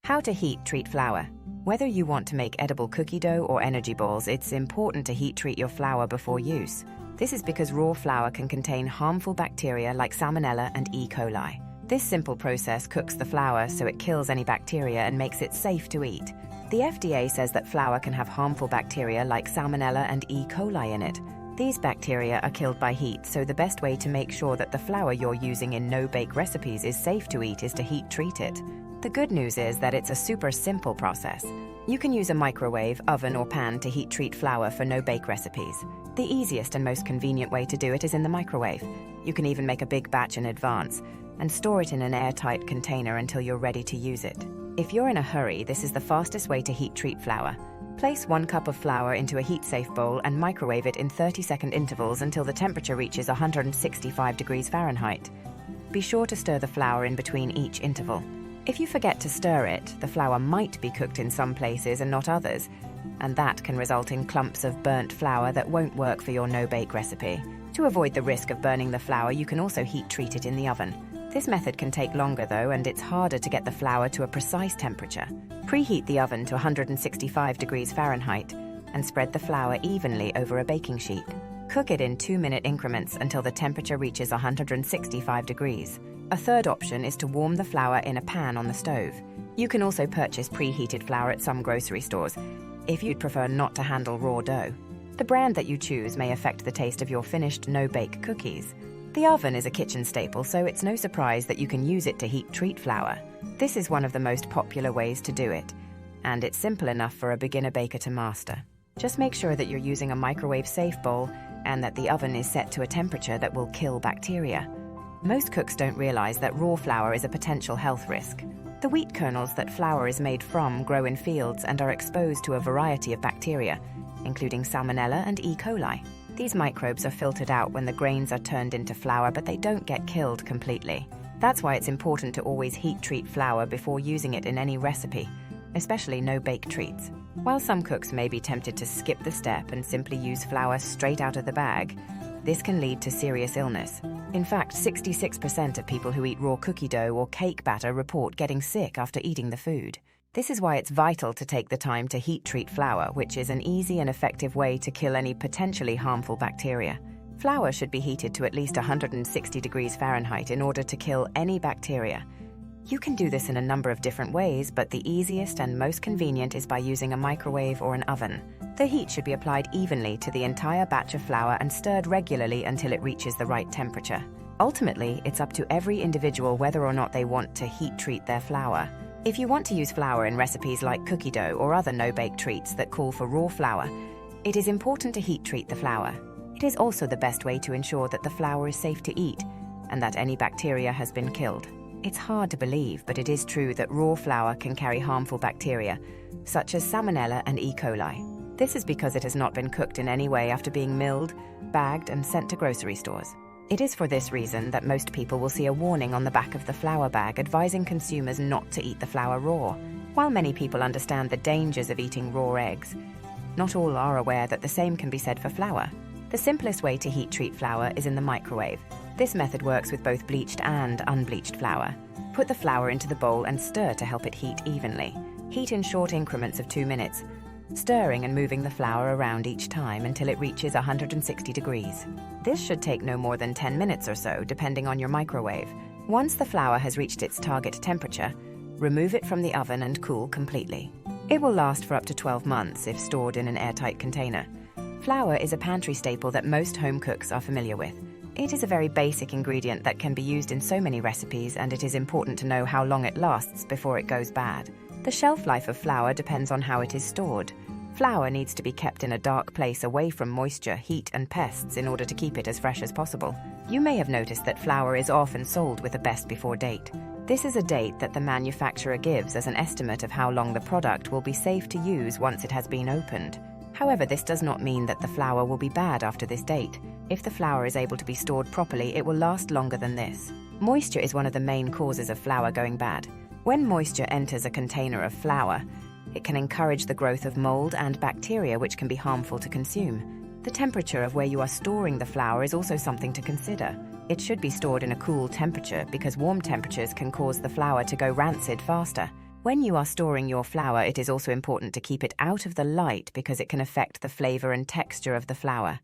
How to heat treat flour. Whether you want to make edible cookie dough or energy balls, it's important to heat treat your flour before use. This is because raw flour can contain harmful bacteria like Salmonella and E. coli. This simple process cooks the flour so it kills any bacteria and makes it safe to eat. The FDA says that flour can have harmful bacteria like Salmonella and E. coli in it. These bacteria are killed by heat, so the best way to make sure that the flour you're using in no-bake recipes is safe to eat is to heat treat it. The good news is that it's a super simple process. You can use a microwave, oven, or pan to heat treat flour for no-bake recipes. The easiest and most convenient way to do it is in the microwave. You can even make a big batch in advance and store it in an airtight container until you're ready to use it. If you're in a hurry, this is the fastest way to heat treat flour. Place 1 cup of flour into a heat-safe bowl and microwave it in 30-second intervals until the temperature reaches 165 degrees Fahrenheit. Be sure to stir the flour in between each interval. If you forget to stir it, the flour might be cooked in some places and not others, and that can result in clumps of burnt flour that won't work for your no-bake recipe. To avoid the risk of burning the flour, you can also heat treat it in the oven. This method can take longer though, and it's harder to get the flour to a precise temperature. Preheat the oven to 165 degrees Fahrenheit and spread the flour evenly over a baking sheet. Cook it in 2-minute increments until the temperature reaches 165 degrees. A third option is to warm the flour in a pan on the stove. You can also purchase preheated flour at some grocery stores, if you'd prefer not to handle raw dough. The brand that you choose may affect the taste of your finished no-bake cookies. The oven is a kitchen staple, so it's no surprise that you can use it to heat treat flour. This is one of the most popular ways to do it, and it's simple enough for a beginner baker to master. Just make sure that you're using a microwave-safe bowl and that the oven is set to a temperature that will kill bacteria. Most cooks don't realize that raw flour is a potential health risk. The wheat kernels that flour is made from grow in fields and are exposed to a variety of bacteria, including Salmonella and E. coli. These microbes are filtered out when the grains are turned into flour, but they don't get killed completely. That's why it's important to always heat treat flour before using it in any recipe, especially no-bake treats. While some cooks may be tempted to skip the step and simply use flour straight out of the bag, this can lead to serious illness. In fact, 66% of people who eat raw cookie dough or cake batter report getting sick after eating the food. This is why it's vital to take the time to heat treat flour, which is an easy and effective way to kill any potentially harmful bacteria. Flour should be heated to at least 160 degrees Fahrenheit in order to kill any bacteria. You can do this in a number of different ways, but the easiest and most convenient is by using a microwave or an oven. The heat should be applied evenly to the entire batch of flour and stirred regularly until it reaches the right temperature. Ultimately, it's up to every individual whether or not they want to heat treat their flour. If you want to use flour in recipes like cookie dough or other no-bake treats that call for raw flour, it is important to heat treat the flour. It is also the best way to ensure that the flour is safe to eat and that any bacteria has been killed. It's hard to believe, but it is true that raw flour can carry harmful bacteria, such as Salmonella and E. coli. This is because it has not been cooked in any way after being milled, bagged, and sent to grocery stores. It is for this reason that most people will see a warning on the back of the flour bag advising consumers not to eat the flour raw. While many people understand the dangers of eating raw eggs, not all are aware that the same can be said for flour. The simplest way to heat treat flour is in the microwave. This method works with both bleached and unbleached flour. Put the flour into the bowl and stir to help it heat evenly. Heat in short increments of 2 minutes, stirring and moving the flour around each time until it reaches 160 degrees. This should take no more than 10 minutes or so, depending on your microwave. Once the flour has reached its target temperature, remove it from the oven and cool completely. It will last for up to 12 months if stored in an airtight container. Flour is a pantry staple that most home cooks are familiar with. It is a very basic ingredient that can be used in so many recipes, and it is important to know how long it lasts before it goes bad. The shelf life of flour depends on how it is stored. Flour needs to be kept in a dark place away from moisture, heat, and pests in order to keep it as fresh as possible. You may have noticed that flour is often sold with a best before date. This is a date that the manufacturer gives as an estimate of how long the product will be safe to use once it has been opened. However, this does not mean that the flour will be bad after this date. If the flour is able to be stored properly, it will last longer than this. Moisture is one of the main causes of flour going bad. When moisture enters a container of flour, it can encourage the growth of mold and bacteria, which can be harmful to consume. The temperature of where you are storing the flour is also something to consider. It should be stored in a cool temperature because warm temperatures can cause the flour to go rancid faster. When you are storing your flour, it is also important to keep it out of the light because it can affect the flavor and texture of the flour.